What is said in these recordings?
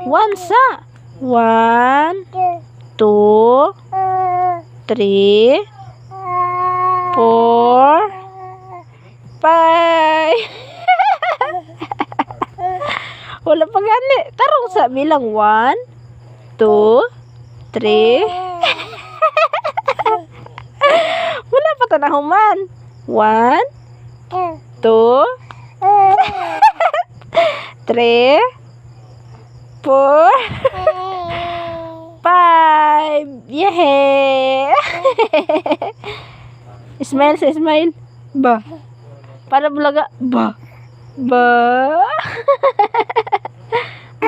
One sa. 1, 2, 3, 4, 5. Wala pa gani. Tarong sa bilang 1, 2, 3. Wala pa tanahuman. 1, 2, 3, 4, 5. Yehey! Smile sa smile. Ba. Para bulaga. Ba. Ba.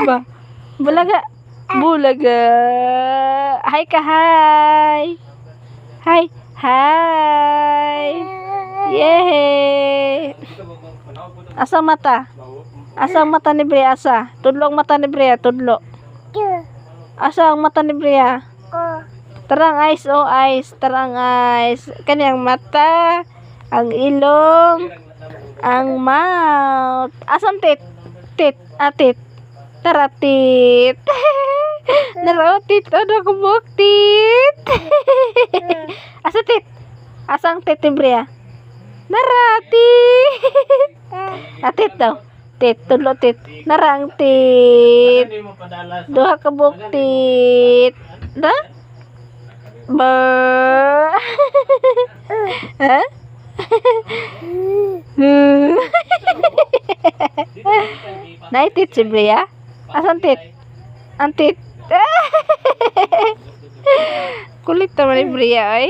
Ba. Bulaga. Bulaga. Hi ka, hi. Hi. Hi. Yehey! Asang mata? Asang mata ni Bria? Asa? Tudlo ang mata ni Bria. Tudlo. Asang mata ni Bria? Tarang eyes, oh eyes. Tarang eyes. Kanyang mata. Ang ilong. Ang mouth. Asang tit? Tit. Tit. Tara tit. Naraw tit. Ano kumok tit? Asa tit? Asang tit ni Bria? Naratit. Atit daw. Tit, tudlo tit. Narang tit. Duha ka buktit. Da? Ba. Ha? Naitit si Bria? Asan tit? Antit. Kulit naman ni Bria, oy.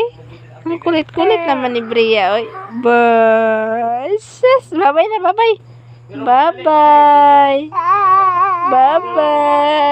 Ang kulit-kulit naman ni Bria, oy. Bye. Sis, bye-bye na, bye-bye. Bye-bye. Bye-bye.